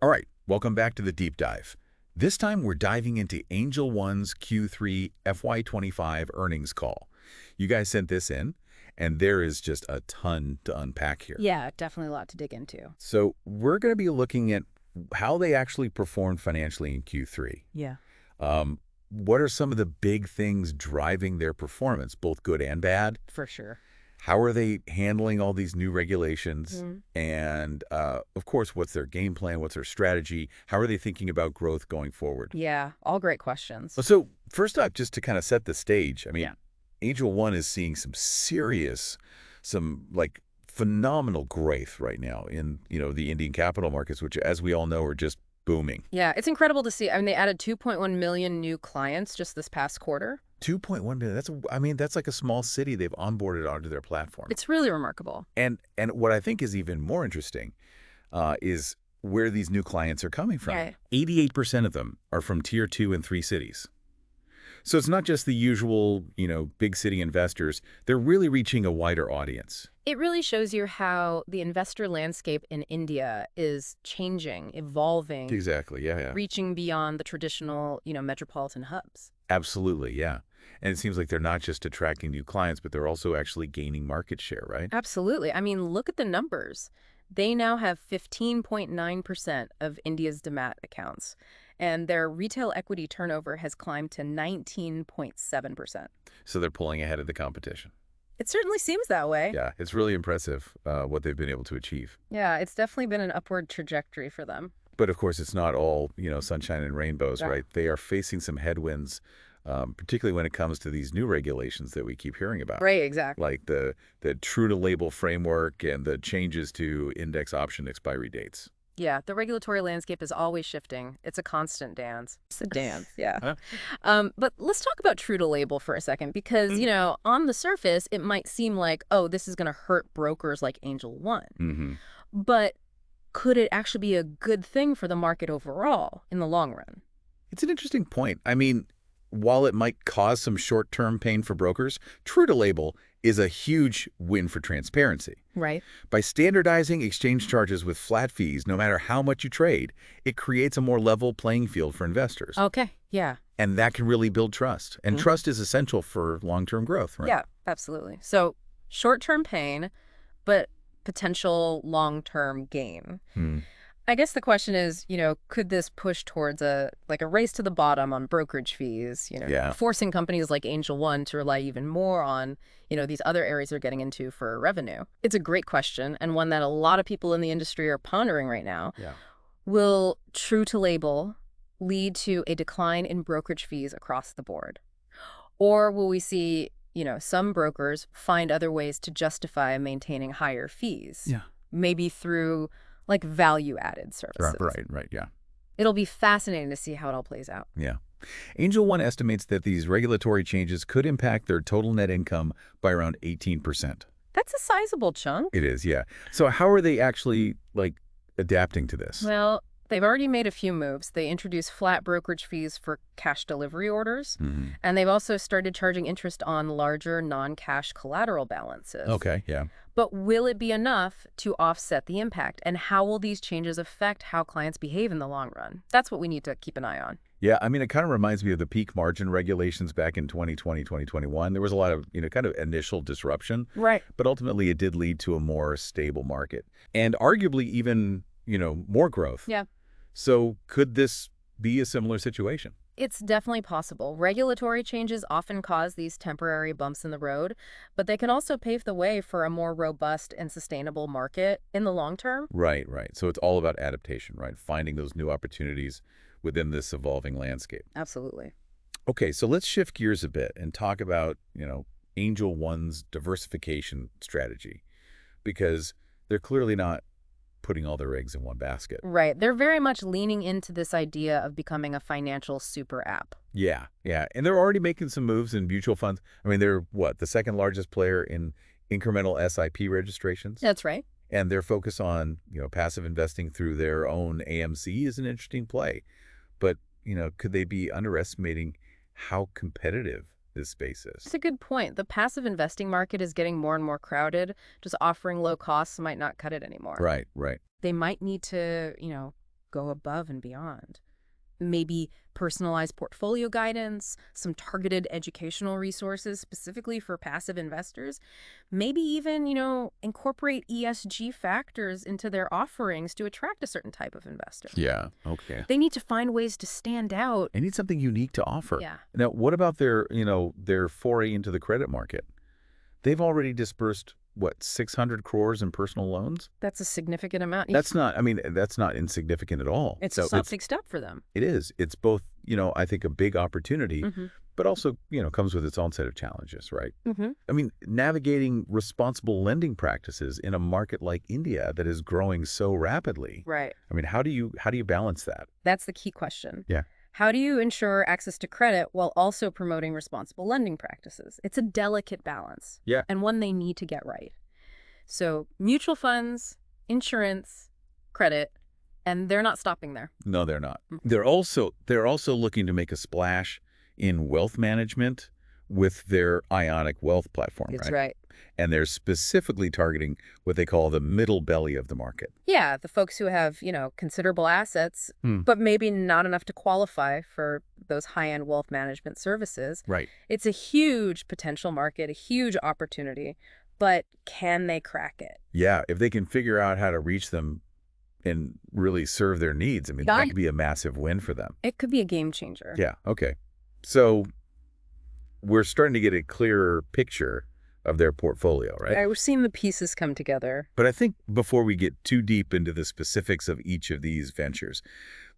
All right, welcome back to the deep dive. This time we're diving into Angel One's Q3 FY25 earnings call. You guys sent this in, and there is just a ton to unpack here. Yeah, definitely a lot to dig into. So we're going to be looking at how they actually performed financially in Q3. Yeah. Um, what are some of the big things driving their performance, both good and bad? For sure. How are they handling all these new regulations? Mhm. And, of course, what's their game plan? What's their strategy? How are they thinking about growth going forward? Yeah, all great questions. So first up, just to kind of set the stage, I mean, Yeah. Angel One is seeing some like phenomenal growth right now in, the Indian capital markets, which, as we all know, are just booming. Yeah, it's incredible to see. I mean, they added 2.1 million new clients just this past quarter. 2.1 million. That's like a small city they've onboarded onto their platform. It's really remarkable. And what I think is even more interesting is where these new clients are coming from. Yeah. 88% of them are from tier 2 and 3 cities. So it's not just the usual, big city investors. They're really reaching a wider audience. It really shows you how the investor landscape in India is changing, evolving, Exactly. Yeah. reaching beyond the traditional, metropolitan hubs. Absolutely. Yeah. And it seems like they're not just attracting new clients, but they're also actually gaining market share, right? Absolutely. I mean, look at the numbers. They now have 15.9% of India's demat accounts, and their retail equity turnover has climbed to 19.7%. So they're pulling ahead of the competition. It certainly seems that way. Yeah. It's really impressive what they've been able to achieve. Yeah, it's definitely been an upward trajectory for them. But of course, it's not all, sunshine and rainbows, Yeah. right? They are facing some headwinds, particularly when it comes to these new regulations that we keep hearing about. Right, exactly. Like the true to label framework and the changes to index option expiry dates. Yeah, the regulatory landscape is always shifting. It's a constant dance. It's a dance, yeah. Huh? But let's talk about true to label for a second, because, on the surface, it might seem like, oh, this is going to hurt brokers like Angel One. Mm-hmm. But could it actually be a good thing for the market overall in the long run? It's an interesting point. I mean, while it might cause some short-term pain for brokers, true to label is a huge win for transparency. Right. By standardizing exchange charges with flat fees, no matter how much you trade, it creates a more level playing field for investors. Okay, yeah. And that can really build trust. And trust is essential for long-term growth, right? Yeah, absolutely. So short-term pain, but potential long-term gain. Hmm. I guess the question is, could this push towards a race to the bottom on brokerage fees, Yeah. forcing companies like Angel One to rely even more on, these other areas they're getting into for revenue? It's a great question, and one that a lot of people in the industry are pondering right now. Yeah. Will true to label lead to a decline in brokerage fees across the board? Or will we see, some brokers find other ways to justify maintaining higher fees? Yeah. Maybe through value-added services. Right, yeah. It'll be fascinating to see how it all plays out. Yeah. Angel One estimates that these regulatory changes could impact their total net income by around 18%. That's a sizable chunk. It is, yeah. So how are they actually, adapting to this? Well, they've already made a few moves. They introduced flat brokerage fees for cash delivery orders, Mm-hmm. and they've also started charging interest on larger non-cash collateral balances. Okay, yeah. But will it be enough to offset the impact? And how will these changes affect how clients behave in the long run? That's what we need to keep an eye on. Yeah, I mean, it kind of reminds me of the peak margin regulations back in 2020, 2021. There was a lot of, kind of initial disruption, Right. but ultimately it did lead to a more stable market and arguably even, more growth. Yeah. So could this be a similar situation? It's definitely possible. Regulatory changes often cause these temporary bumps in the road, but they can also pave the way for a more robust and sustainable market in the long term. Right. So it's all about adaptation, right? Finding those new opportunities within this evolving landscape. Absolutely. Okay, so let's shift gears a bit and talk about, Angel One's diversification strategy, because they're clearly not putting all their eggs in one basket. Right. They're very much leaning into this idea of becoming a financial super app. Yeah. And they're already making some moves in mutual funds. I mean, they're the second largest player in incremental SIP registrations. That's right. And their focus on, passive investing through their own AMC is an interesting play. But, could they be underestimating how competitive this space is? It's a good point. The passive investing market is getting more and more crowded. Just offering low costs might not cut it anymore. Right. They might need to, go above and beyond. Maybe personalized portfolio guidance, some targeted educational resources specifically for passive investors. Maybe even, incorporate ESG factors into their offerings to attract a certain type of investor. Yeah, okay. They need to find ways to stand out. They need something unique to offer. Yeah. Now, what about their foray into the credit market? They've already disbursed, what, 600 crores in personal loans? That's a significant amount. That's not insignificant at all. It's a big step for them. It is. It's both, I think a big opportunity, but also, comes with its own set of challenges, right? I mean, navigating responsible lending practices in a market like India that is growing so rapidly. Right. I mean, how do you balance that? That's the key question. Yeah. How do you ensure access to credit while also promoting responsible lending practices? It's a delicate balance. Yeah. And one they need to get right. So mutual funds, insurance, credit, and they're not stopping there. No, they're not. They're also looking to make a splash in wealth management with their Ionic Wealth platform, That's right? right. And they're specifically targeting what they call the middle belly of the market. Yeah, the folks who have, considerable assets, but maybe not enough to qualify for those high-end wealth management services. Right. It's a huge potential market, a huge opportunity, but can they crack it? Yeah, if they can figure out how to reach them and really serve their needs, I mean, that could be a massive win for them. It could be a game changer. Yeah, okay. So we're starting to get a clearer picture of their portfolio, right? We're seeing the pieces come together. But I think before we get too deep into the specifics of each of these ventures,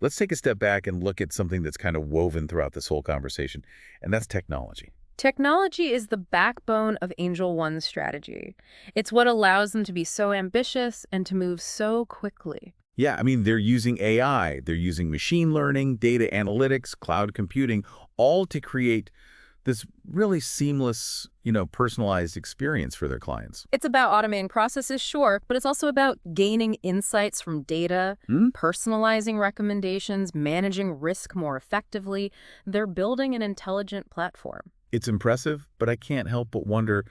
let's take a step back and look at something that's kind of woven throughout this whole conversation, and that's technology. Technology is the backbone of Angel One's strategy. It's what allows them to be so ambitious and to move so quickly. Yeah, I mean, they're using AI, they're using machine learning, data analytics, cloud computing, all to create this really seamless, personalized experience for their clients. It's about automating processes, sure, but it's also about gaining insights from data, personalizing recommendations, managing risk more effectively. They're building an intelligent platform. It's impressive, but I can't help but wonder,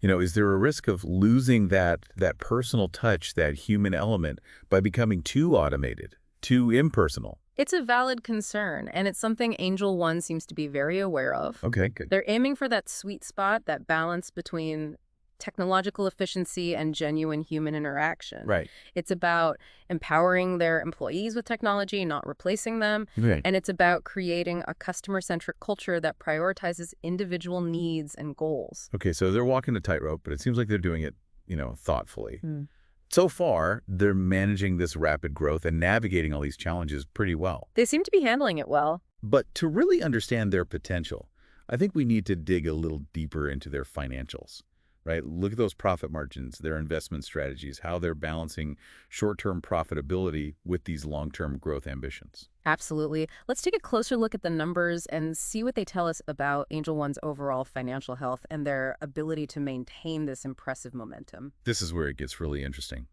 is there a risk of losing that personal touch, that human element, by becoming too automated, too impersonal? It's a valid concern, and it's something Angel One seems to be very aware of. Okay, good. They're aiming for that sweet spot, that balance between technological efficiency and genuine human interaction. Right. It's about empowering their employees with technology, not replacing them. Right. And it's about creating a customer-centric culture that prioritizes individual needs and goals. Okay, so they're walking the tightrope, but it seems like they're doing it, thoughtfully. So far, they're managing this rapid growth and navigating all these challenges pretty well. They seem to be handling it well. But to really understand their potential, I think we need to dig a little deeper into their financials, right? Look at those profit margins, their investment strategies, how they're balancing short-term profitability with these long-term growth ambitions. Absolutely. Let's take a closer look at the numbers and see what they tell us about Angel One's overall financial health and their ability to maintain this impressive momentum. This is where it gets really interesting.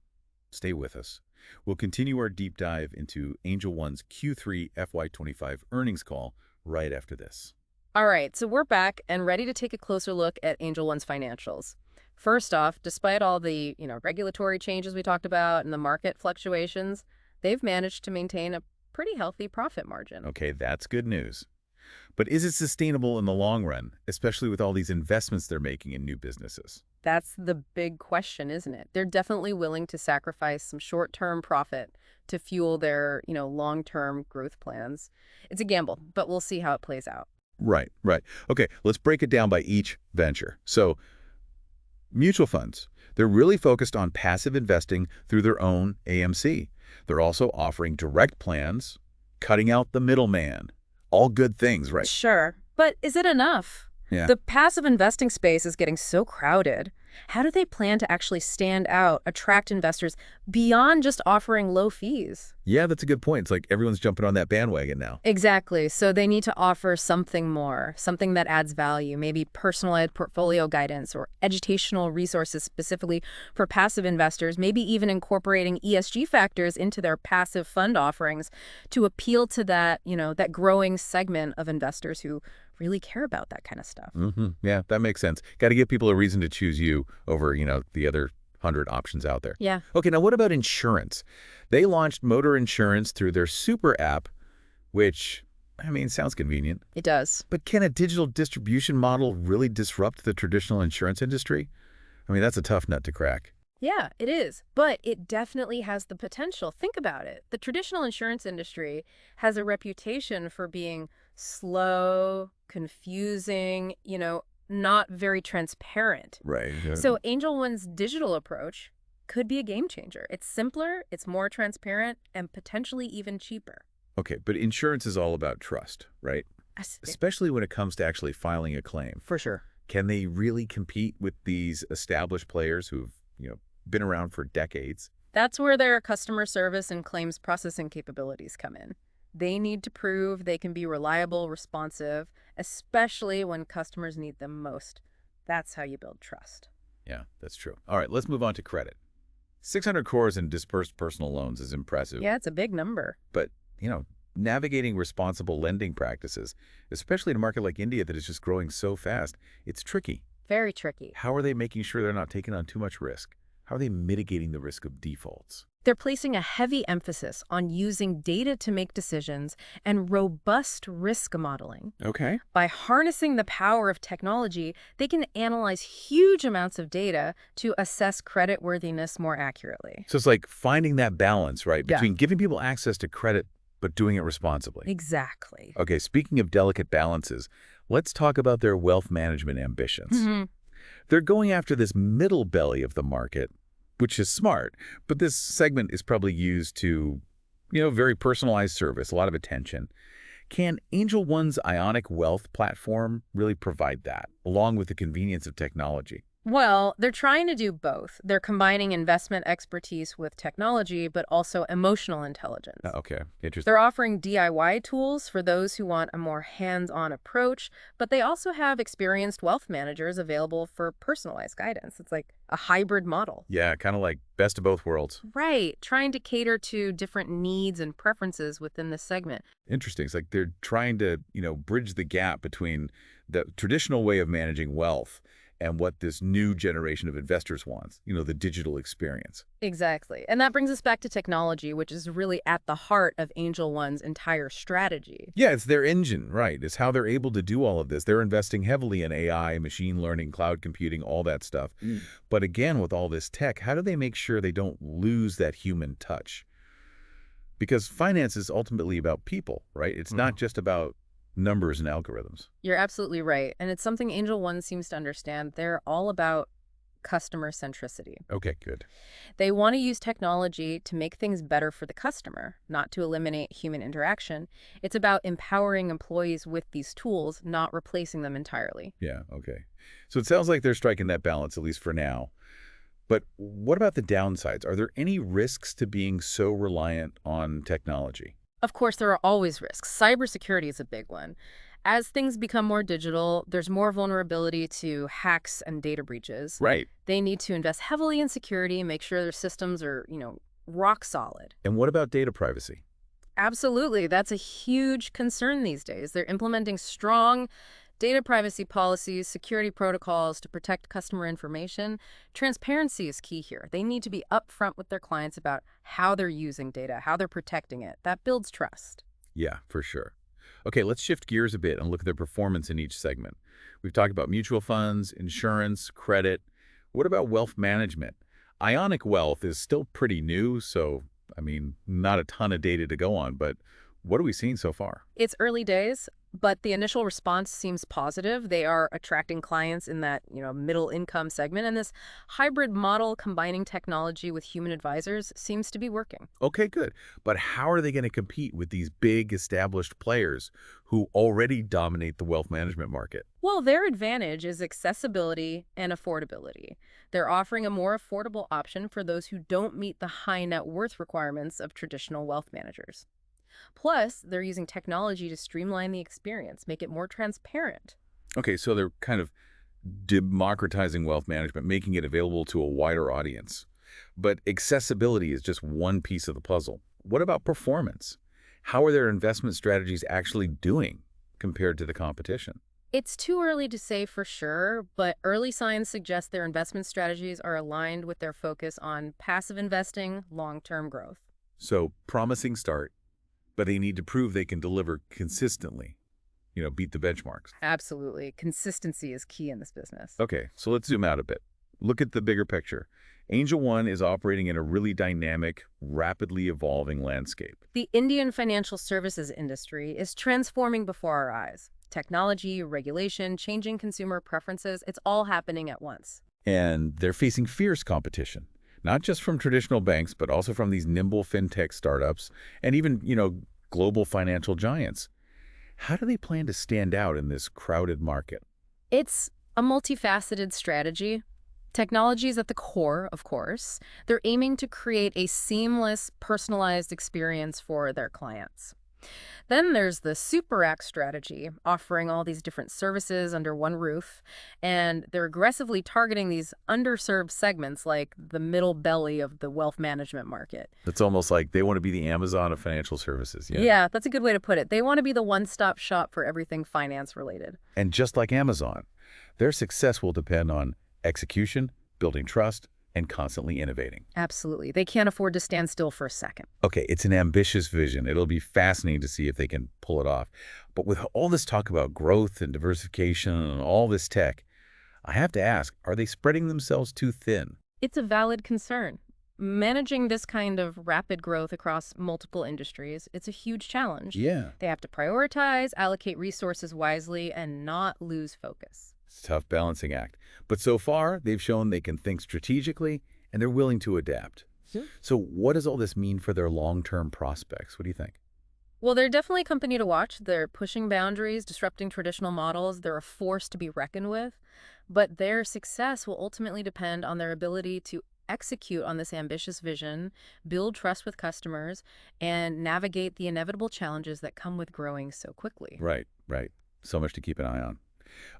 Stay with us. We'll continue our deep dive into Angel One's Q3F25 earnings call right after this. All right, so we're back and ready to take a closer look at Angel One's financials. First off, despite all the, regulatory changes we talked about and the market fluctuations, they've managed to maintain a pretty healthy profit margin. Okay, that's good news. But is it sustainable in the long run, especially with all these investments they're making in new businesses? That's the big question, isn't it? They're definitely willing to sacrifice some short-term profit to fuel their, long-term growth plans. It's a gamble, but we'll see how it plays out. Right. Okay, let's break it down by each venture. So, mutual funds. They're really focused on passive investing through their own AMC. They're also offering direct plans, cutting out the middleman. All good things, right? Sure, but is it enough? Yeah. The passive investing space is getting so crowded. How do they plan to actually stand out, attract investors beyond just offering low fees? Yeah, that's a good point. It's like everyone's jumping on that bandwagon now. Exactly. So they need to offer something more, something that adds value, maybe personalized portfolio guidance or educational resources specifically for passive investors, maybe even incorporating ESG factors into their passive fund offerings to appeal to that, that growing segment of investors who really care about that kind of stuff. Yeah, that makes sense. Got to give people a reason to choose you over, the other 100 options out there. Yeah, Okay, now what about insurance? They launched motor insurance through their super app, which, I mean, sounds convenient. it does. But can a digital distribution model really disrupt the traditional insurance industry? I mean, that's a tough nut to crack. Yeah, it is. But it definitely has the potential. Think about it. The traditional insurance industry has a reputation for being slow, confusing, not very transparent. Right. So Angel One's digital approach could be a game changer. It's simpler, it's more transparent, and potentially even cheaper. Okay, but insurance is all about trust, right? Especially when it comes to actually filing a claim. For sure. Can they really compete with these established players who've, been around for decades? That's where their customer service and claims processing capabilities come in. They need to prove they can be reliable, responsive, especially when customers need them most. That's how you build trust. Yeah, that's true. All right, let's move on to credit. 600 cores in dispersed personal loans is impressive. Yeah, it's a big number. But, navigating responsible lending practices, especially in a market like India that is just growing so fast, it's tricky. Very tricky. How are they making sure they're not taking on too much risk? How are they mitigating the risk of defaults? They're placing a heavy emphasis on using data to make decisions and robust risk modeling. Okay. By harnessing the power of technology, they can analyze huge amounts of data to assess creditworthiness more accurately. So it's like finding that balance, right, Yeah. between giving people access to credit but doing it responsibly. Exactly. Okay, speaking of delicate balances, let's talk about their wealth management ambitions. They're going after this middle belly of the market, which is smart, but this segment is probably used to, very personalized service, a lot of attention. Can Angel One's Ionic Wealth platform really provide that, along with the convenience of technology? Well, they're trying to do both. They're combining investment expertise with technology, but also emotional intelligence. Okay, interesting. They're offering DIY tools for those who want a more hands-on approach, but they also have experienced wealth managers available for personalized guidance. It's like a hybrid model. Yeah, kind of like best of both worlds. Right, trying to cater to different needs and preferences within this segment. Interesting. It's like they're trying to, bridge the gap between the traditional way of managing wealth and what this new generation of investors wants, the digital experience. Exactly. And that brings us back to technology, which is really at the heart of Angel One's entire strategy. Yeah, it's their engine, right? It's how they're able to do all of this. They're investing heavily in AI, machine learning, cloud computing, all that stuff. But again, with all this tech, how do they make sure they don't lose that human touch? Because finance is ultimately about people, right? It's not just about numbers and algorithms. You're absolutely right. And it's something Angel One seems to understand. They're all about customer centricity. Okay, good. They want to use technology to make things better for the customer, not to eliminate human interaction. It's about empowering employees with these tools, not replacing them entirely. Yeah, okay. So it sounds like they're striking that balance, at least for now. But what about the downsides? Are there any risks to being so reliant on technology? Of course, there are always risks. Cybersecurity is a big one. As things become more digital, there's more vulnerability to hacks and data breaches. Right. They need to invest heavily in security and make sure their systems are, rock solid. And what about data privacy? Absolutely. That's a huge concern these days. They're implementing strong data privacy policies, security protocols to protect customer information. Transparency is key here. They need to be upfront with their clients about how they're using data, how they're protecting it. That builds trust. Yeah, for sure. Okay, let's shift gears a bit and look at their performance in each segment. We've talked about mutual funds, insurance, credit. What about wealth management? Ionic Wealth is still pretty new, so, not a ton of data to go on, but what are we seeing so far? It's early days, but the initial response seems positive. They are attracting clients in that, middle income segment, and this hybrid model combining technology with human advisors seems to be working. Okay, good. But how are they going to compete with these big established players who already dominate the wealth management market? Well, their advantage is accessibility and affordability. They're offering a more affordable option for those who don't meet the high net worth requirements of traditional wealth managers. Plus, they're using technology to streamline the experience, make it more transparent. Okay, so they're kind of democratizing wealth management, making it available to a wider audience. But accessibility is just one piece of the puzzle. What about performance? How are their investment strategies actually doing compared to the competition? It's too early to say for sure, but early signs suggest their investment strategies are aligned with their focus on passive investing, long-term growth. So, promising start, but they need to prove they can deliver consistently, beat the benchmarks. Absolutely. Consistency is key in this business. Okay, so let's zoom out a bit. Look at the bigger picture. Angel One is operating in a really dynamic, rapidly evolving landscape. The Indian financial services industry is transforming before our eyes. Technology, regulation, changing consumer preferences, it's all happening at once. And they're facing fierce competition, not just from traditional banks, but also from these nimble fintech startups and even, global financial giants. How do they plan to stand out in this crowded market? It's a multifaceted strategy. Technology is at the core, of course. They're aiming to create a seamless, personalized experience for their clients. Then there's the super app strategy, offering all these different services under one roof, and they're aggressively targeting these underserved segments like the middle belly of the wealth management market. It's almost like they want to be the Amazon of financial services. Yeah. Yeah, that's a good way to put it. They want to be the one-stop shop for everything finance related. And just like Amazon, their success will depend on execution, building trust, and constantly innovating. Absolutely. They can't afford to stand still for a second. Okay, it's an ambitious vision. It'll be fascinating to see if they can pull it off. But with all this talk about growth and diversification and all this tech, I have to ask, are they spreading themselves too thin? It's a valid concern. Managing this kind of rapid growth across multiple industries, it's a huge challenge. Yeah. They have to prioritize, allocate resources wisely, and not lose focus. It's a tough balancing act. But so far, they've shown they can think strategically and they're willing to adapt. Sure. So what does all this mean for their long-term prospects? What do you think? Well, they're definitely a company to watch. They're pushing boundaries, disrupting traditional models. They're a force to be reckoned with. But their success will ultimately depend on their ability to execute on this ambitious vision, build trust with customers, and navigate the inevitable challenges that come with growing so quickly. Right, right. So much to keep an eye on.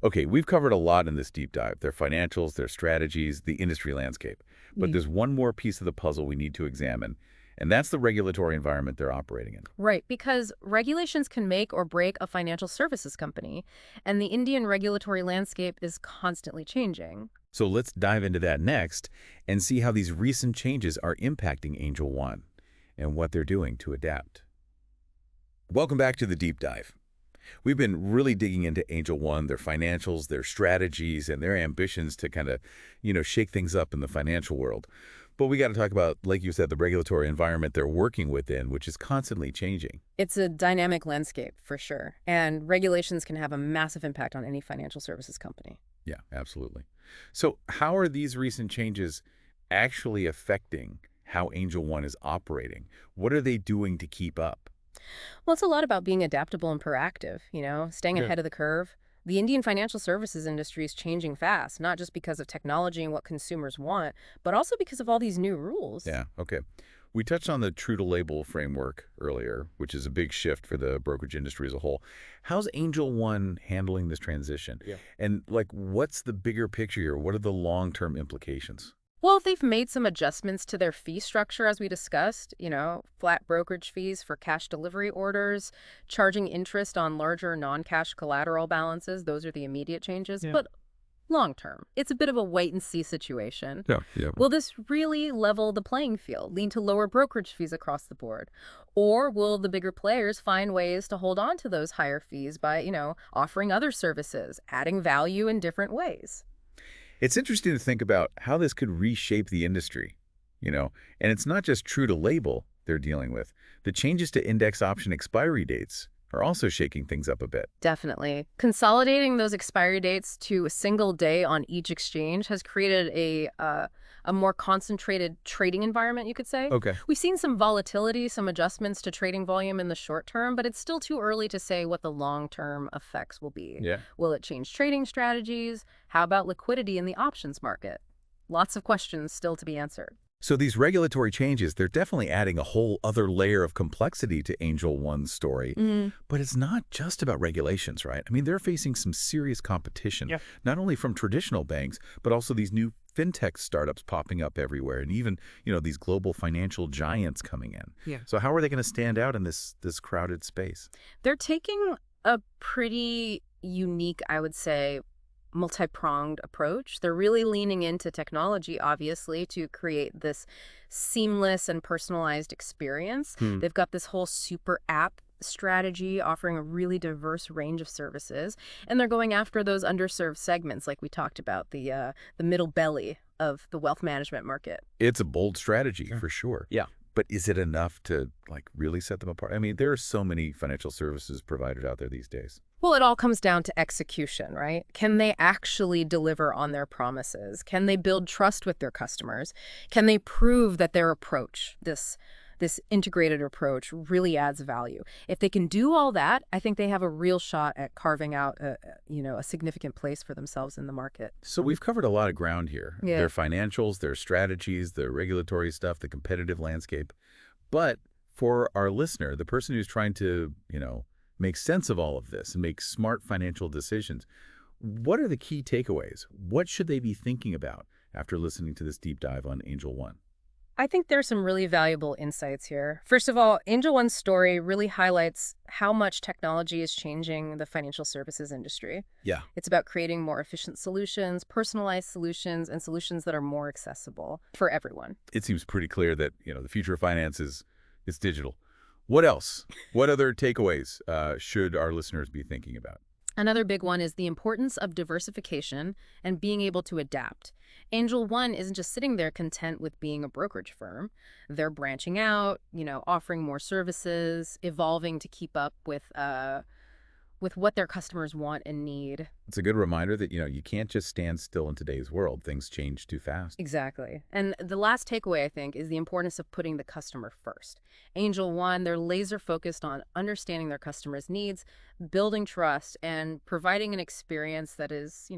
Okay, we've covered a lot in this deep dive, their financials, their strategies, the industry landscape. But there's one more piece of the puzzle we need to examine, and that's the regulatory environment they're operating in. Right, because regulations can make or break a financial services company, and the Indian regulatory landscape is constantly changing. So let's dive into that next and see how these recent changes are impacting Angel One and what they're doing to adapt. Welcome back to the deep dive. We've been really digging into Angel One, their financials, their strategies, and their ambitions to kind of, shake things up in the financial world. But we got to talk about, like you said, the regulatory environment they're working within, which is constantly changing. It's a dynamic landscape, for sure, and regulations can have a massive impact on any financial services company. Yeah, absolutely. So how are these recent changes actually affecting how Angel One is operating? What are they doing to keep up? Well, it's a lot about being adaptable and proactive, staying Yeah. ahead of the curve. The Indian financial services industry is changing fast, not just because of technology and what consumers want, but also because of all these new rules. Yeah, okay. We touched on the true-to-label framework earlier, which is a big shift for the brokerage industry as a whole. How's Angel One handling this transition? Yeah. And, what's the bigger picture here? What are the long-term implications? Well, they've made some adjustments to their fee structure, as we discussed, flat brokerage fees for cash delivery orders, charging interest on larger non-cash collateral balances. Those are the immediate changes. Yeah. But long term, it's a bit of a wait-and-see situation. Yeah. Will this really level the playing field, lead to lower brokerage fees across the board? Or will the bigger players find ways to hold on to those higher fees by, offering other services, adding value in different ways? It's interesting to think about how this could reshape the industry, and it's not just true to label they're dealing with. The changes to index option expiry dates are also shaking things up a bit. Definitely. Consolidating those expiry dates to a single day on each exchange has created a more concentrated trading environment, you could say. Okay. We've seen some volatility, some adjustments to trading volume in the short term, but it's still too early to say what the long-term effects will be. Yeah. Will it change trading strategies? How about liquidity in the options market? Lots of questions still to be answered. So these regulatory changes, they're definitely adding a whole other layer of complexity to Angel One's story. But it's not just about regulations, right? I mean, they're facing some serious competition, Yeah. not only from traditional banks, but also these new fintech startups popping up everywhere, and even, these global financial giants coming in. Yeah. So how are they going to stand out in this crowded space? They're taking a pretty unique, I would say, multi-pronged approach. They're really leaning into technology, obviously, to create this seamless and personalized experience. Hmm. They've got this whole super app strategy offering a really diverse range of services, and they're going after those underserved segments like we talked about, the middle belly of the wealth management market. It's a bold strategy Sure. for sure. Yeah. But is it enough to like really set them apart? I mean, there are so many financial services providers out there these days. Well, it all comes down to execution, right? Can they actually deliver on their promises? Can they build trust with their customers? Can they prove that their approach, this integrated approach, really adds value? If they can do all that, I think they have a real shot at carving out a significant place for themselves in the market. So we've covered a lot of ground here. Yeah. Their financials, their strategies, the regulatory stuff, the competitive landscape. But for our listener, the person who's trying to, make sense of all of this and make smart financial decisions, what are the key takeaways? What should they be thinking about after listening to this deep dive on Angel One? I think there's some really valuable insights here. First of all, Angel One's story really highlights how much technology is changing the financial services industry. Yeah. It's about creating more efficient solutions, personalized solutions, and solutions that are more accessible for everyone. It seems pretty clear that, the future of finance is digital. What else? What other takeaways should our listeners be thinking about? Another big one is the importance of diversification and being able to adapt. Angel One isn't just sitting there content with being a brokerage firm. They're branching out, offering more services, evolving to keep up with what their customers want and need. It's a good reminder that, you can't just stand still in today's world. Things change too fast. Exactly. And the last takeaway, I think, is the importance of putting the customer first. Angel One, they're laser focused on understanding their customers' needs, building trust, and providing an experience that is,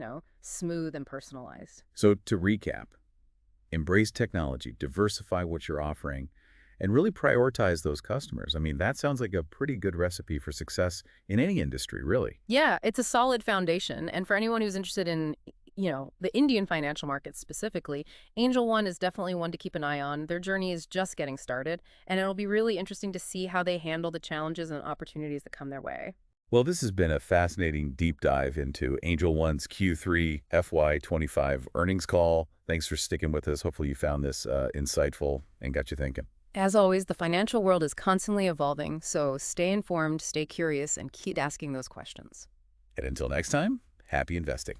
smooth and personalized. So to recap, embrace technology, diversify what you're offering, and really prioritize those customers. I mean, that sounds like a pretty good recipe for success in any industry, really. Yeah, it's a solid foundation. And for anyone who's interested in, the Indian financial market specifically, Angel One is definitely one to keep an eye on. Their journey is just getting started, and it'll be really interesting to see how they handle the challenges and opportunities that come their way. Well, this has been a fascinating deep dive into Angel One's Q3 FY25 earnings call. Thanks for sticking with us. Hopefully you found this insightful and got you thinking. As always, the financial world is constantly evolving, so stay informed, stay curious, and keep asking those questions. And until next time, happy investing.